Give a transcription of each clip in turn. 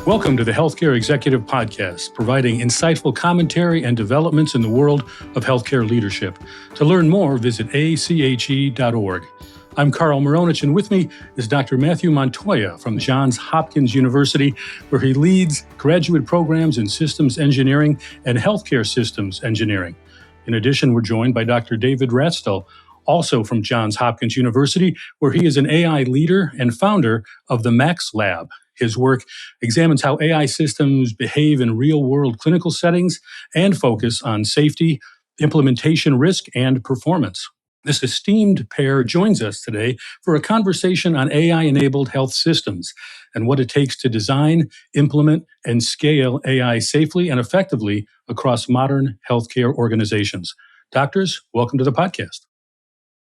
Welcome to the Healthcare Executive Podcast, providing insightful commentary and developments in the world of healthcare leadership. To learn more, visit ache.org. I'm Carl Moronich, and with me is Dr. Matthew Montoya from Johns Hopkins University, where he leads graduate programs in systems engineering and healthcare systems engineering. In addition, we're joined by Dr. David Rastall, also from Johns Hopkins University, where he is an AI leader and founder of the Max Lab. His work examines how AI systems behave in real-world clinical settings and focus on safety, implementation risk, and performance. This esteemed pair joins us today for a conversation on AI-enabled health systems and what it takes to design, implement, and scale AI safely and effectively across modern healthcare organizations. Doctors, welcome to the podcast.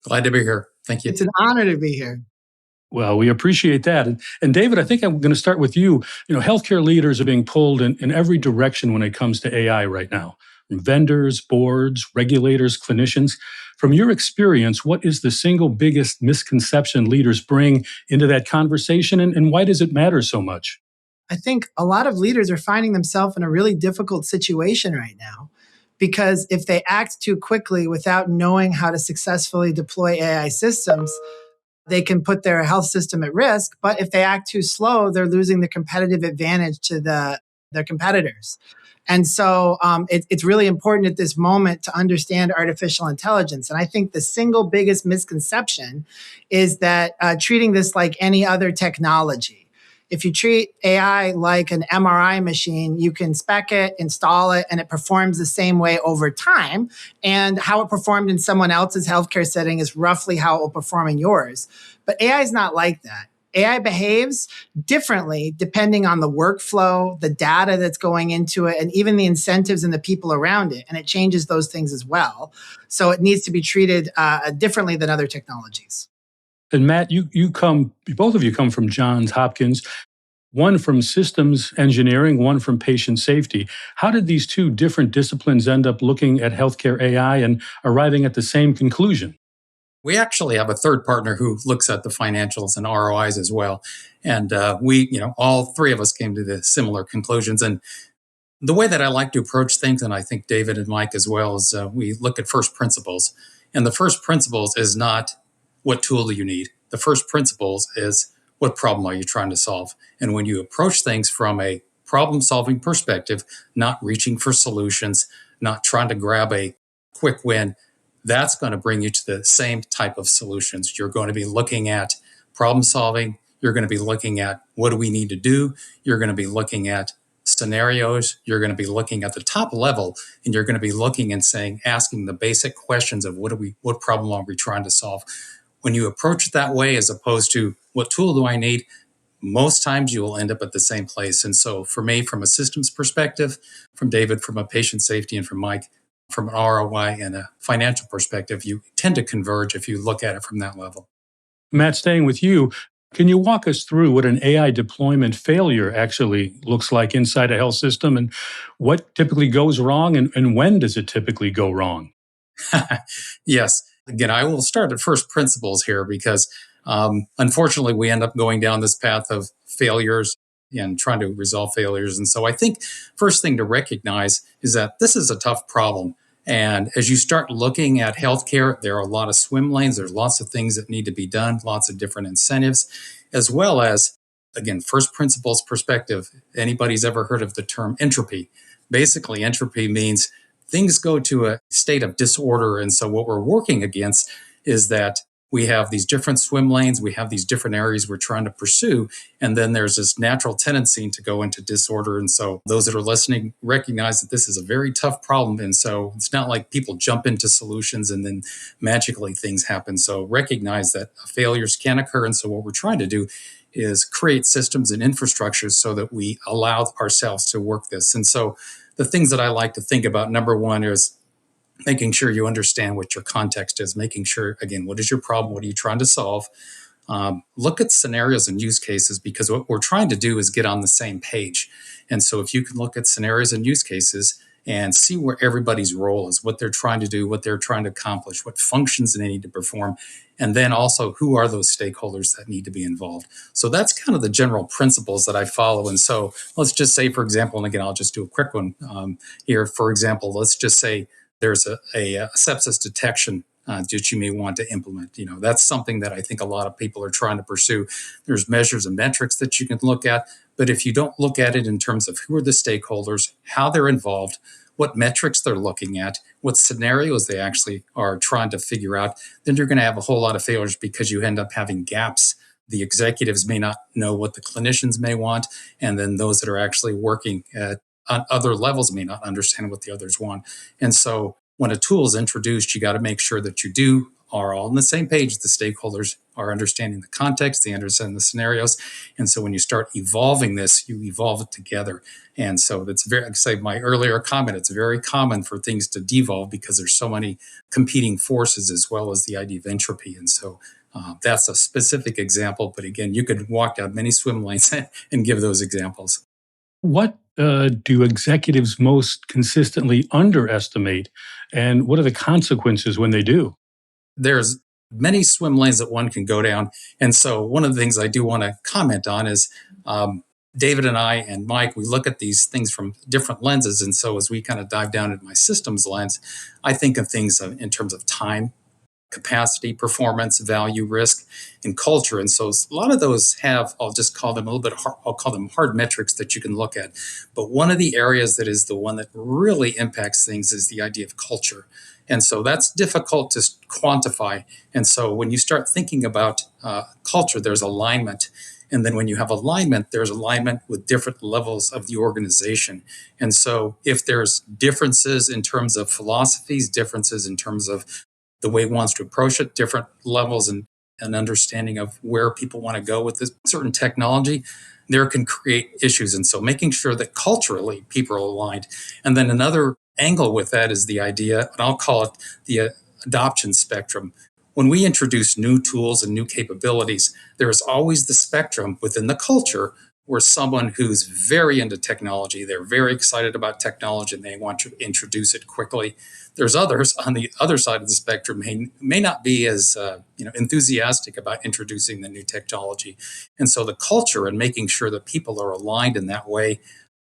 Glad to be here. Thank you. It's an honor to be here. Well, we appreciate that. And David, I think I'm going to start with you. Healthcare leaders are being pulled in every direction when it comes to AI right now, from vendors, boards, regulators, clinicians. From your experience, what is the single biggest misconception leaders bring into that conversation, and why does it matter so much? I think a lot of leaders are finding themselves in a really difficult situation right now, because if they act too quickly without knowing how to successfully deploy AI systems, they can put their health system at risk. But if they act too slow, they're losing the competitive advantage to their competitors. And so it's really important at this moment to understand artificial intelligence. And I think the single biggest misconception is that treating this like any other technology. If you treat AI like an MRI machine, you can spec it, install it, and it performs the same way over time. And how it performed in someone else's healthcare setting is roughly how it will perform in yours. But AI is not like that. AI behaves differently depending on the workflow, the data that's going into it, and even the incentives and the people around it. And it changes those things as well. So it needs to be treated differently than other technologies. And Matt, both of you come from Johns Hopkins, one from systems engineering, one from patient safety. How did these two different disciplines end up looking at healthcare AI and arriving at the same conclusion? We actually have a third partner who looks at the financials and ROIs as well. And all three of us came to the similar conclusions. And the way that I like to approach things, and I think David and Mike as well, is we look at first principles. And the first principles is not what tool do you need. The first principles is what problem are you trying to solve? And when you approach things from a problem-solving perspective, not reaching for solutions, not trying to grab a quick win, that's going to bring you to the same type of solutions. You're going to be looking at problem-solving. You're going to be looking at what do we need to do. You're going to be looking at scenarios. You're going to be looking at the top level, and you're going to be looking and asking the basic questions of what problem are we trying to solve. When you approach it that way, as opposed to what tool do I need, most times you will end up at the same place. And so for me, from a systems perspective, from David, from a patient safety, and from Mike, from an ROI and a financial perspective, you tend to converge if you look at it from that level. Matt, staying with you, can you walk us through what an AI deployment failure actually looks like inside a health system, and what typically goes wrong, and when does it typically go wrong? Yes. Again, I will start at first principles here because unfortunately we end up going down this path of failures and trying to resolve failures. And so I think first thing to recognize is that this is a tough problem. And as you start looking at healthcare, there are a lot of swim lanes. There's lots of things that need to be done, lots of different incentives, as well as, again, first principles perspective. Anybody's ever heard of the term entropy? Basically, entropy means things go to a state of disorder. And so what we're working against is that we have these different swim lanes, we have these different areas we're trying to pursue, and then there's this natural tendency to go into disorder. And so those that are listening recognize that this is a very tough problem. And so it's not like people jump into solutions and then magically things happen. So recognize that failures can occur. And so what we're trying to do is create systems and infrastructures so that we allow ourselves to work this. And so the things that I like to think about, number one is making sure you understand what your context is, making sure, again, what is your problem? What are you trying to solve? Look at scenarios and use cases, because what we're trying to do is get on the same page. And so if you can look at scenarios and use cases and see where everybody's role is, what they're trying to do, what they're trying to accomplish, what functions they need to perform, and then also who are those stakeholders that need to be involved. So that's kind of the general principles that I follow. And so let's just say, for example, and again, I'll just do a quick one here. For example, let's just say there's a sepsis detection that you may want to implement. That's something that I think a lot of people are trying to pursue. There's measures and metrics that you can look at, but if you don't look at it in terms of who are the stakeholders, how they're involved, what metrics they're looking at, what scenarios they actually are trying to figure out, then you're going to have a whole lot of failures because you end up having gaps. The executives may not know what the clinicians may want, and then those that are actually working on other levels may not understand what the others want. And so when a tool is introduced, you got to make sure that you are all on the same page. The stakeholders are understanding the context, they understand the scenarios. And so when you start evolving this, you evolve it together. And so that's very, like I say, my earlier comment, it's very common for things to devolve because there's so many competing forces as well as the idea of entropy. And so that's a specific example. But again, you could walk down many swim lanes and give those examples. What do executives most consistently underestimate, and what are the consequences when they do? There's many swim lanes that one can go down. And so one of the things I do want to comment on is David and I and Mike, we look at these things from different lenses. And so as we kind of dive down into my systems lens, I think of things in terms of time, capacity, performance, value, risk, and culture. And so a lot of those have, I'll just call them a little bit hard, I'll call them hard metrics that you can look at. But one of the areas that is the one that really impacts things is the idea of culture. And so that's difficult to quantify. And so when you start thinking about culture, there's alignment. And then when you have alignment, there's alignment with different levels of the organization. And so if there's differences in terms of philosophies, differences in terms of the way one wants to approach it, different levels and understanding of where people want to go with this certain technology, there can create issues. And so making sure that culturally people are aligned. And then another angle with that is the idea, and I'll call it the adoption spectrum. When we introduce new tools and new capabilities, there is always the spectrum within the culture where someone who's very into technology, they're very excited about technology and they want to introduce it quickly. There's others on the other side of the spectrum may not be as enthusiastic about introducing the new technology. And so the culture and making sure that people are aligned in that way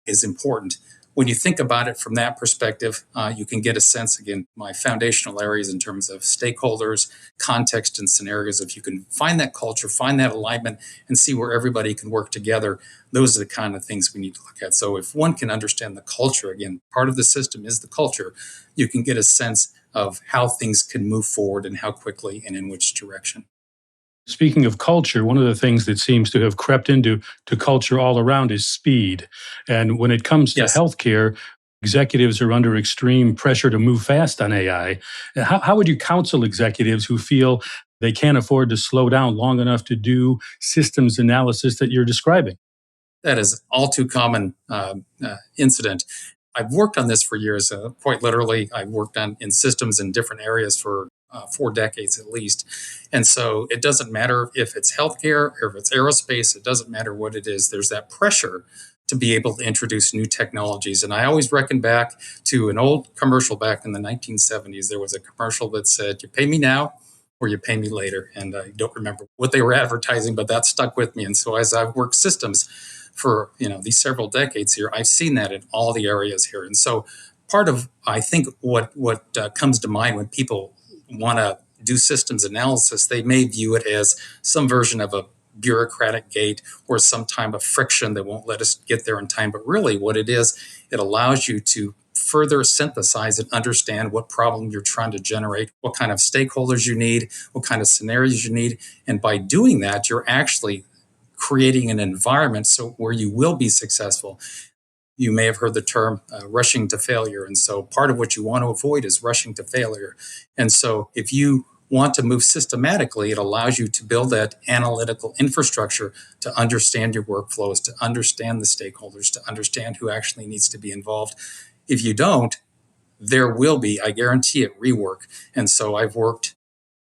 is important. When you think about it from that perspective, you can get a sense, again, my foundational areas in terms of stakeholders, context, and scenarios. If you can find that culture, find that alignment, and see where everybody can work together, those are the kind of things we need to look at. So if one can understand the culture, again, part of the system is the culture, you can get a sense of how things can move forward and how quickly and in which direction. Speaking of culture, one of the things that seems to have crept into culture all around is speed. And when it comes to Yes. healthcare, executives are under extreme pressure to move fast on AI. How would you counsel executives who feel they can't afford to slow down long enough to do systems analysis that you're describing? That is all too common incident. I've worked on this for years. Quite literally, I've worked in systems in different areas for 4 decades at least. And so it doesn't matter if it's healthcare or if it's aerospace, it doesn't matter what it is. There's that pressure to be able to introduce new technologies. And I always reckon back to an old commercial back in the 1970s. There was a commercial that said, "You pay me now or you pay me later." And I don't remember what they were advertising, but that stuck with me. And so as I've worked systems for these several decades here, I've seen that in all the areas here. And so part of, I think, what comes to mind when people want to do systems analysis, they may view it as some version of a bureaucratic gate or some time of friction that won't let us get there in time. But really what it is, it allows you to further synthesize and understand what problem you're trying to generate, what kind of stakeholders you need, what kind of scenarios you need. And by doing that, you're actually creating an environment where you will be successful. You may have heard the term rushing to failure. And so part of what you want to avoid is rushing to failure. And so if you want to move systematically, it allows you to build that analytical infrastructure to understand your workflows, to understand the stakeholders, to understand who actually needs to be involved. If you don't, there will be, I guarantee it, rework. And so I've worked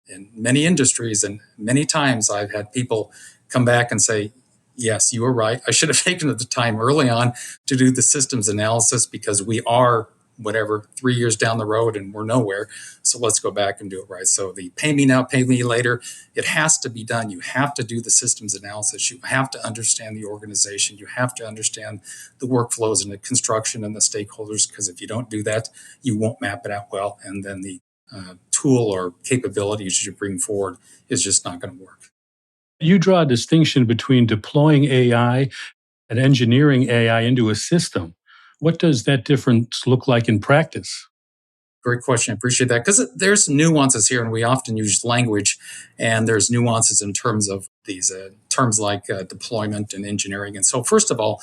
in many industries, and many times I've had people come back and say, "Yes, you were right. I should have taken the time early on to do the systems analysis because we are whatever, 3 years down the road and we're nowhere. So let's go back and do it right. So the pay me now, pay me later, it has to be done. You have to do the systems analysis. You have to understand the organization. You have to understand the workflows and the construction and the stakeholders, because if you don't do that, you won't map it out well. And then the tool or capabilities you bring forward is just not going to work. You draw a distinction between deploying AI and engineering AI into a system. What does that difference look like in practice? Great question. I appreciate that, because there's nuances here, and we often use language, and there's nuances in terms of these terms like deployment and engineering. And so, first of all,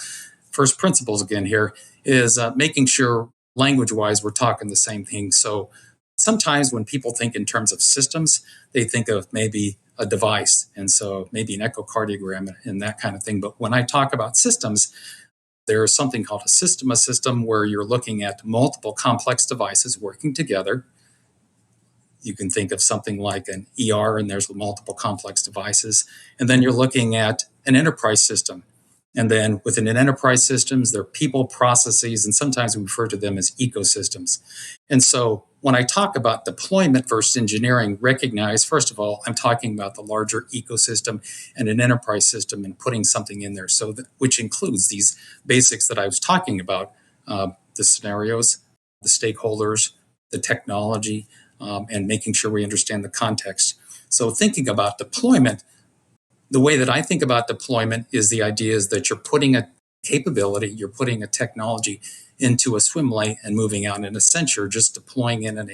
first principles again here is making sure language-wise we're talking the same thing. So sometimes when people think in terms of systems, they think of maybe a device, and so maybe an echocardiogram and that kind of thing. But when I talk about systems, there's something called a system where you're looking at multiple complex devices working together. You can think of something like an ER, and there's multiple complex devices. And then you're looking at an enterprise system. And then within an enterprise systems, there are people, processes, and sometimes we refer to them as ecosystems. And so when I talk about deployment versus engineering, recognize, first of all, I'm talking about the larger ecosystem and an enterprise system and putting something in there, so that, which includes these basics that I was talking about, the scenarios, the stakeholders, the technology, and making sure we understand the context. So thinking about deployment, the way that I think about deployment is the idea is that you're putting a capability, you're putting a technology into a swim lane and moving out. In a sense, you're just deploying it in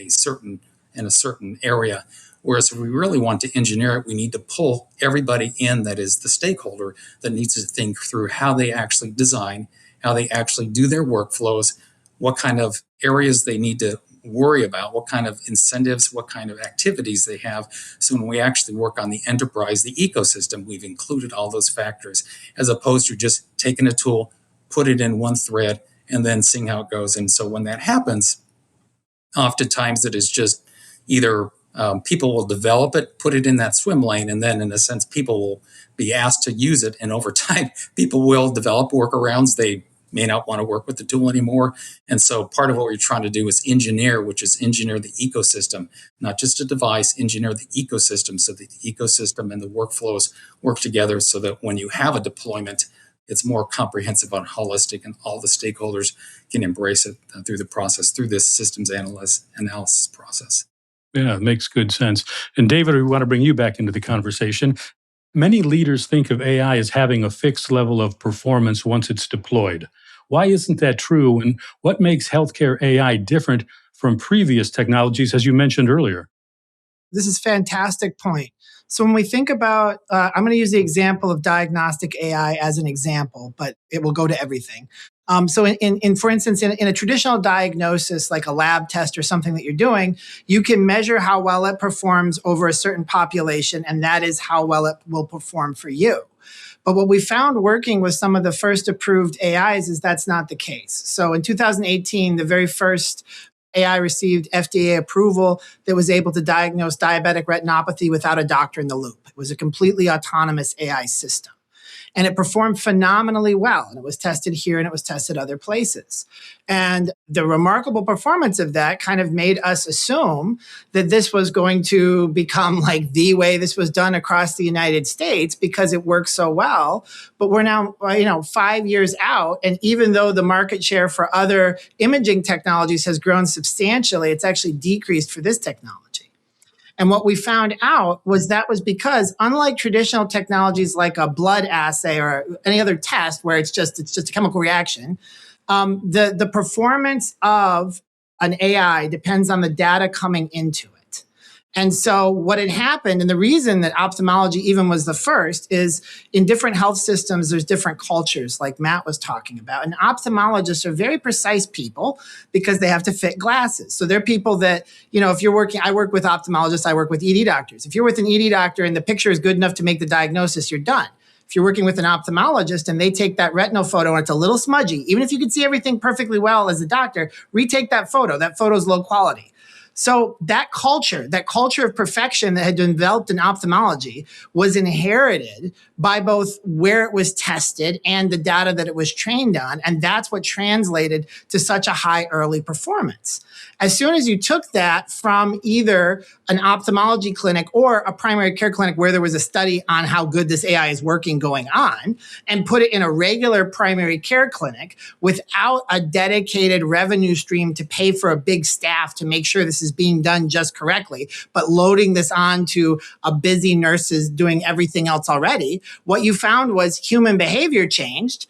a certain area. Whereas if we really want to engineer it, we need to pull everybody in that is the stakeholder that needs to think through how they actually design, how they actually do their workflows, what kind of areas they need to worry about, what kind of incentives, what kind of activities they have. So when we actually work on the enterprise, the ecosystem, we've included all those factors, as opposed to just taking a tool, put it in one thread, and then seeing how it goes. And so when that happens, oftentimes it is just either people will develop it, put it in that swim lane, and then in a sense, people will be asked to use it. And over time, people will develop workarounds. They may not want to work with the tool anymore. And so part of what we're trying to do is engineer, which is engineer the ecosystem, not just a device, engineer the ecosystem so that the ecosystem and the workflows work together so that when you have a deployment, it's more comprehensive and holistic and all the stakeholders can embrace it through the process, through this systems analysis process. Yeah, it makes good sense. And David, we want to bring you back into the conversation. Many leaders think of AI as having a fixed level of performance once it's deployed. Why isn't that true? And what makes healthcare AI different from previous technologies, as you mentioned earlier? This is a fantastic point. So when we think about, I'm going to use the example of diagnostic AI as an example, but it will go to everything. So for instance, in a traditional diagnosis, like a lab test or something that you're doing, you can measure how well it performs over a certain population, and that is how well it will perform for you. But what we found working with some of the first approved AIs is that's not the case. So in 2018, the very first AI received FDA approval that was able to diagnose diabetic retinopathy without a doctor in the loop. It was a completely autonomous AI system. And it performed phenomenally well. And it was tested here and it was tested other places. And the remarkable performance of that kind of made us assume that this was going to become like the way this was done across the United States because it works so well. But we're now, 5 years out. And even though the market share for other imaging technologies has grown substantially, it's actually decreased for this technology. And what we found out was that was because, unlike traditional technologies like a blood assay or any other test where it's just a chemical reaction, the performance of an AI depends on the data coming into it. And so what had happened, and the reason that ophthalmology even was the first, is in different health systems, there's different cultures like Matt was talking about. And ophthalmologists are very precise people because they have to fit glasses. So they're people that, if you're working, I work with ophthalmologists, I work with ED doctors. If you're with an ED doctor and the picture is good enough to make the diagnosis, you're done. If you're working with an ophthalmologist and they take that retinal photo and it's a little smudgy, even if you can see everything perfectly well as a doctor, retake that photo. That photo is low quality. So that culture of perfection that had been developed in ophthalmology was inherited by both where it was tested and the data that it was trained on. And that's what translated to such a high early performance. As soon as you took that from either an ophthalmology clinic or a primary care clinic where there was a study on how good this AI is working going on and put it in a regular primary care clinic without a dedicated revenue stream to pay for a big staff to make sure this is being done just correctly, but loading this on to a busy nurses doing everything else already, what you found was human behavior changed.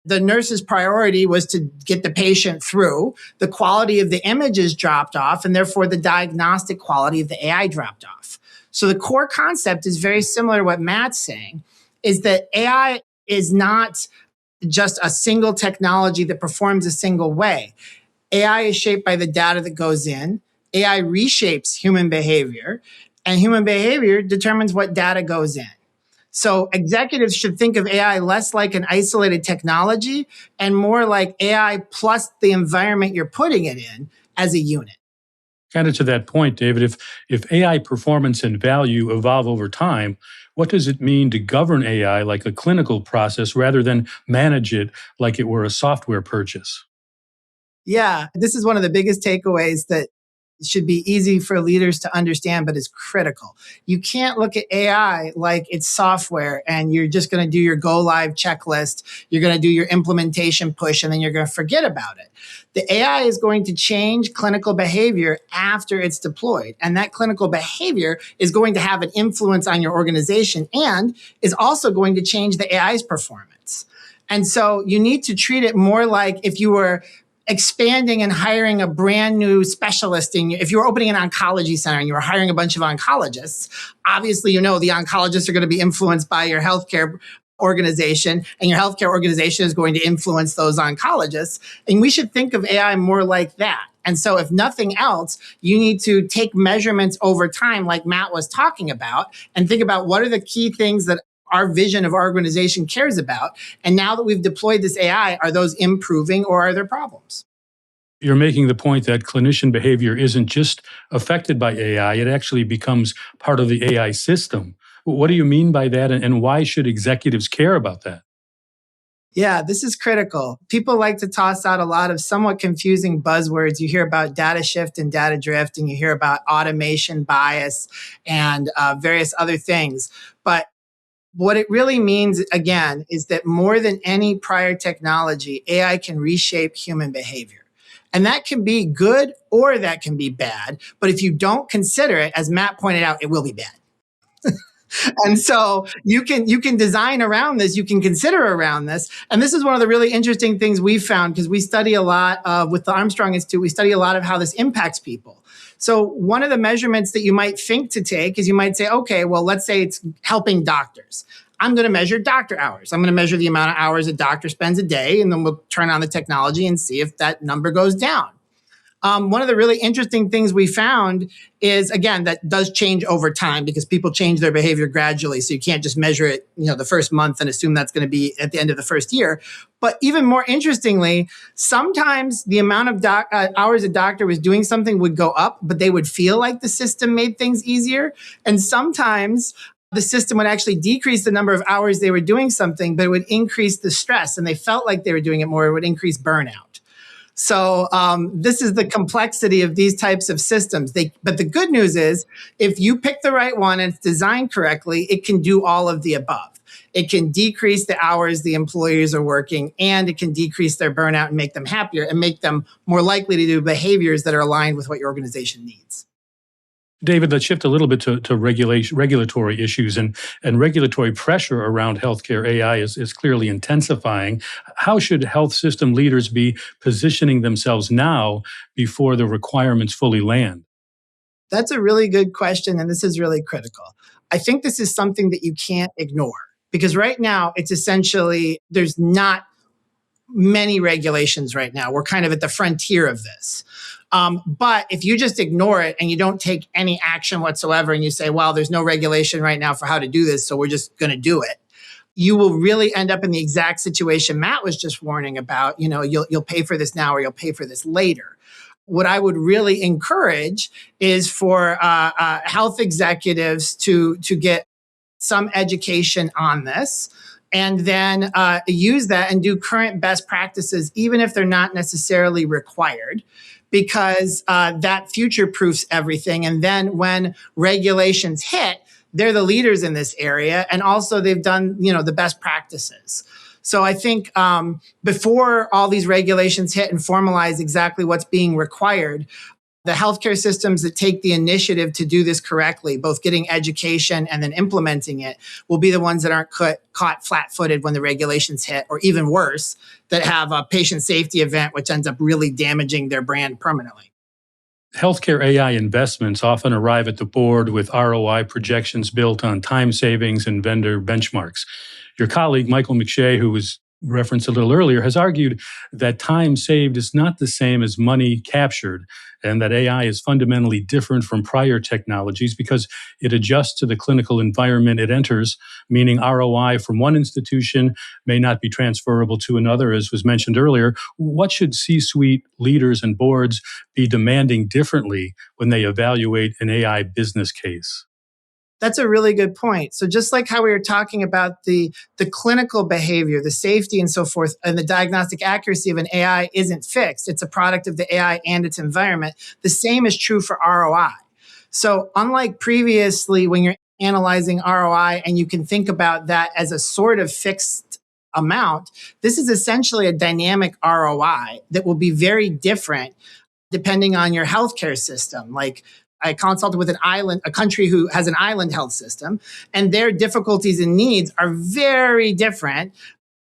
The nurse's priority was to get the patient through. The quality of the images dropped off, and therefore the diagnostic quality of the AI dropped off. So the core concept is very similar to what Matt's saying, is that AI is not just a single technology that performs a single way. AI is shaped by the data that goes in. AI reshapes human behavior, and human behavior determines what data goes in. So executives should think of AI less like an isolated technology and more like AI plus the environment you're putting it in as a unit. Kind of to that point, David, if AI performance and value evolve over time, what does it mean to govern AI like a clinical process rather than manage it like it were a software purchase? Yeah, this is one of the biggest takeaways that should be easy for leaders to understand, but is critical. You can't look at AI like it's software and you're just going to do your go live checklist. You're going to do your implementation push and then you're going to forget about it. The AI is going to change clinical behavior after it's deployed. And that clinical behavior is going to have an influence on your organization and is also going to change the AI's performance. And so you need to treat it more like if you were expanding and hiring a brand new specialist if you were opening an oncology center and you were hiring a bunch of oncologists, obviously, the oncologists are going to be influenced by your healthcare organization, and your healthcare organization is going to influence those oncologists. And we should think of AI more like that. And so if nothing else, you need to take measurements over time, like Matt was talking about, and think about what are the key things that our vision of our organization cares about. And now that we've deployed this AI, are those improving or are there problems? You're making the point that clinician behavior isn't just affected by AI, it actually becomes part of the AI system. What do you mean by that, and why should executives care about that? Yeah, this is critical. People like to toss out a lot of somewhat confusing buzzwords. You hear about data shift and data drift, and you hear about automation bias and various other things. But what it really means, again, is that more than any prior technology, AI can reshape human behavior. And that can be good or that can be bad. But if you don't consider it, as Matt pointed out, it will be bad. And so you can design around this, you can consider around this. And this is one of the really interesting things we've found because we study a lot with the Armstrong Institute, we study a lot of how this impacts people. So one of the measurements that you might think to take is you might say, okay, well, let's say it's helping doctors. I'm going to measure doctor hours. I'm going to measure the amount of hours a doctor spends a day, and then we'll turn on the technology and see if that number goes down. One of the really interesting things we found is, again, that does change over time because people change their behavior gradually. So you can't just measure it, the first month and assume that's going to be at the end of the first year. But even more interestingly, sometimes the amount of hours a doctor was doing something would go up, but they would feel like the system made things easier. And sometimes the system would actually decrease the number of hours they were doing something, but it would increase the stress. And they felt like they were doing it more. It would increase burnout. So this is the complexity of these types of systems. But the good news is, if you pick the right one and it's designed correctly, it can do all of the above. It can decrease the hours the employees are working, and it can decrease their burnout and make them happier and make them more likely to do behaviors that are aligned with what your organization needs. David, let's shift a little bit to regulatory issues and regulatory pressure around healthcare AI is clearly intensifying. How should health system leaders be positioning themselves now before the requirements fully land? That's a really good question, and this is really critical. I think this is something that you can't ignore because right now it's essentially, there's not many regulations right now. We're kind of at the frontier of this. But if you just ignore it and you don't take any action whatsoever and you say, well, there's no regulation right now for how to do this, so we're just going to do it, you will really end up in the exact situation Matt was just warning about. You'll pay for this now or you'll pay for this later. what I would really encourage is for health executives to get some education on this, and then use that and do current best practices, even if they're not necessarily required, because that future proofs everything. And then when regulations hit, they're the leaders in this area, and also they've done the best practices. So I think before all these regulations hit and formalize exactly what's being required, the healthcare systems that take the initiative to do this correctly, both getting education and then implementing it, will be the ones that aren't caught flat-footed when the regulations hit, or even worse, that have a patient safety event, which ends up really damaging their brand permanently. Healthcare AI investments often arrive at the board with ROI projections built on time savings and vendor benchmarks. Your colleague, Michael McShay, who was referenced a little earlier, has argued that time saved is not the same as money captured, and that AI is fundamentally different from prior technologies because it adjusts to the clinical environment it enters, meaning ROI from one institution may not be transferable to another, as was mentioned earlier. What should C-suite leaders and boards be demanding differently when they evaluate an AI business case? That's a really good point. So just like how we were talking about the clinical behavior, the safety and so forth, and the diagnostic accuracy of an AI isn't fixed. It's a product of the AI and its environment. The same is true for ROI. So unlike previously, when you're analyzing ROI and you can think about that as a sort of fixed amount, this is essentially a dynamic ROI that will be very different depending on your healthcare system. Like, I consulted with a country who has an island health system, and their difficulties and needs are very different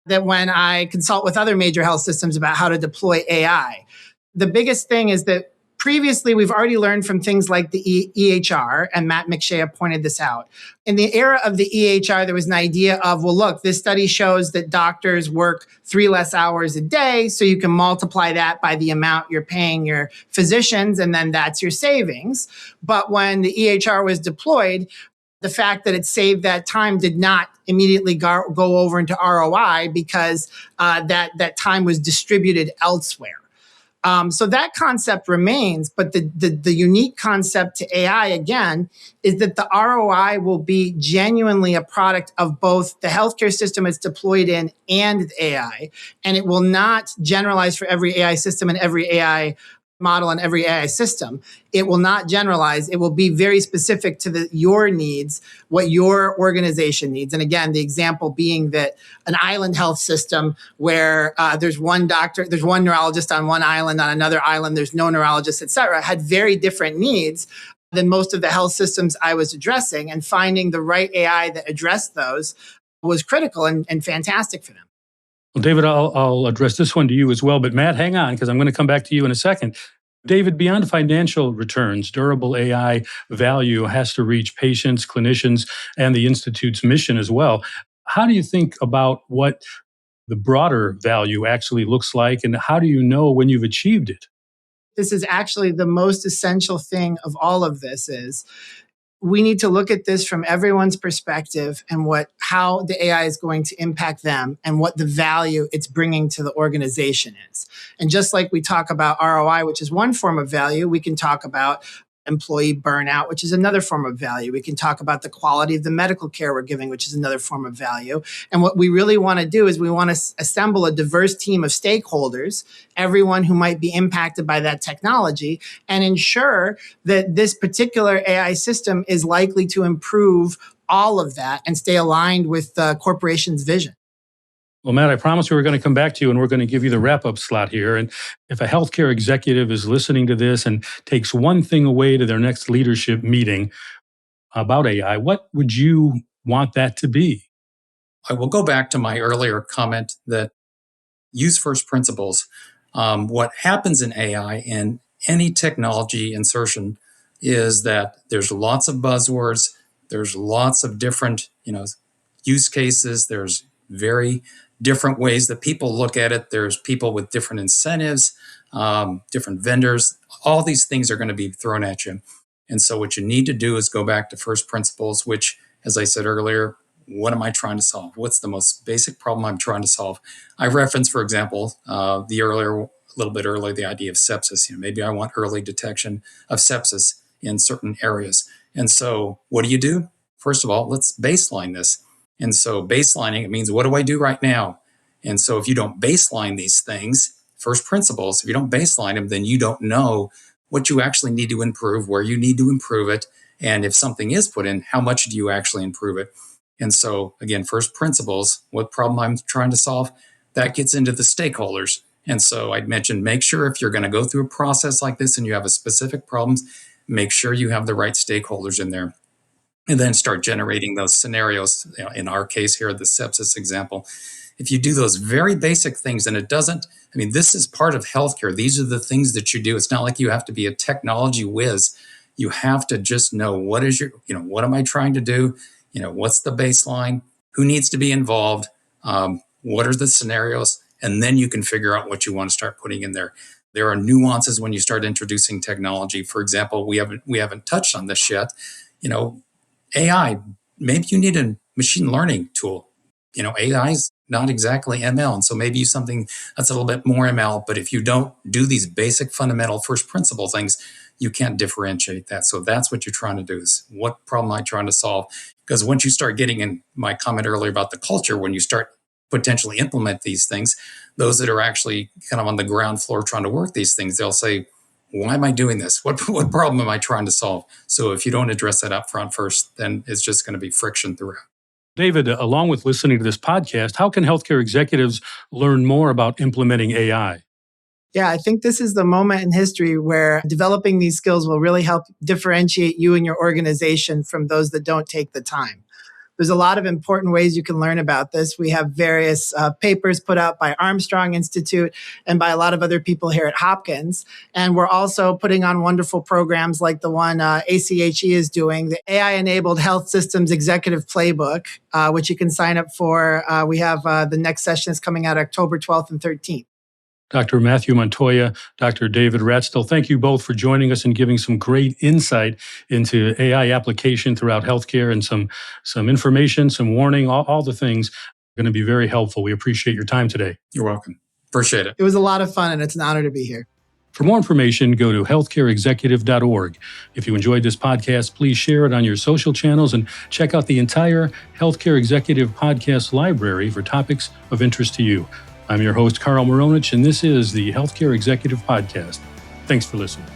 than when I consult with other major health systems about how to deploy AI. The biggest thing is that previously we've already learned from things like the EHR, and Matt McShay pointed this out. In the era of the EHR, there was an idea of, well, look, this study shows that doctors work 3 less hours a day, so you can multiply that by the amount you're paying your physicians, and then that's your savings. But when the EHR was deployed, the fact that it saved that time did not immediately go over into ROI because that time was distributed elsewhere. So that concept remains, but the unique concept to AI, again, is that the ROI will be genuinely a product of both the healthcare system it's deployed in and the AI, and it will not generalize for every AI system and every AI model and every AI system. It will not generalize. It will be very specific to your needs, what your organization needs. And again, the example being that an island health system where there's one doctor, there's one neurologist on one island, on another island, there's no neurologist, et cetera, had very different needs than most of the health systems I was addressing. And finding the right AI that addressed those was critical and fantastic for them. Well, David, I'll address this one to you as well. But Matt, hang on, because I'm going to come back to you in a second. David, beyond financial returns, durable AI value has to reach patients, clinicians, and the Institute's mission as well. How do you think about what the broader value actually looks like, and how do you know when you've achieved it? This is actually the most essential thing of all of this is we need to look at this from everyone's perspective and how the AI is going to impact them and what the value it's bringing to the organization is. And just like we talk about ROI, which is one form of value, we can talk about employee burnout, which is another form of value. We can talk about the quality of the medical care we're giving, which is another form of value. And what we really want to do is we want to assemble a diverse team of stakeholders, everyone who might be impacted by that technology, and ensure that this particular AI system is likely to improve all of that and stay aligned with the corporation's vision. Well, Matt, I promised we were going to come back to you and we're going to give you the wrap-up slot here. And if a healthcare executive is listening to this and takes one thing away to their next leadership meeting about AI, what would you want that to be? I will go back to my earlier comment that use first principles. What happens in AI and any technology insertion is that there's lots of buzzwords, there's lots of different, use cases, there's very different ways that people look at it. There's people with different incentives, different vendors. All these things are going to be thrown at you. And so what you need to do is go back to first principles, which, as I said earlier, what am I trying to solve? What's the most basic problem I'm trying to solve? I referenced, for example, the earlier little bit earlier, the idea of sepsis. Maybe I want early detection of sepsis in certain areas. And so what do? First of all, let's baseline this. And so baselining, it means, what do I do right now? And so if you don't baseline these things, first principles, if you don't baseline them, then you don't know what you actually need to improve, where you need to improve it. And if something is put in, how much do you actually improve it? And so again, first principles, what problem I'm trying to solve, that gets into the stakeholders. And so I'd mentioned, make sure if you're going to go through a process like this and you have a specific problems, make sure you have the right stakeholders in there. And then start generating those scenarios. In our case here, the sepsis example, if you do those very basic things, and this is part of healthcare. These are the things that you do. It's not like you have to be a technology whiz. You have to just know what am I trying to do? What's the baseline? Who needs to be involved? What are the scenarios? And then you can figure out what you want to start putting in there. There are nuances when you start introducing technology. For example, we haven't touched on this yet. AI, maybe you need a machine learning tool. AI is not exactly ML. And so maybe something that's a little bit more ML, but if you don't do these basic fundamental first principle things, you can't differentiate that. So that's what you're trying to do, is what problem am I trying to solve? Because once you start getting in my comment earlier about the culture, when you start potentially implement these things, those that are actually kind of on the ground floor trying to work these things, they'll say, why am I doing this? What problem am I trying to solve? So if you don't address that up front first, then it's just going to be friction throughout. David, along with listening to this podcast, how can healthcare executives learn more about implementing AI? Yeah, I think this is the moment in history where developing these skills will really help differentiate you and your organization from those that don't take the time. There's a lot of important ways you can learn about this. We have various papers put out by Armstrong Institute and by a lot of other people here at Hopkins. And we're also putting on wonderful programs like the one ACHE is doing, the AI-enabled Health Systems Executive Playbook, which you can sign up for. We have the next session is coming out October 12th and 13th. Dr. Matthew Montoya, Dr. David Rastall, thank you both for joining us and giving some great insight into AI application throughout healthcare and some information, some warning, all the things are going to be very helpful. We appreciate your time today. You're welcome. Appreciate it. It was a lot of fun, and it's an honor to be here. For more information, go to healthcareexecutive.org. If you enjoyed this podcast, please share it on your social channels and check out the entire Healthcare Executive Podcast library for topics of interest to you. I'm your host, Carl Moronich, and this is the Healthcare Executive Podcast. Thanks for listening.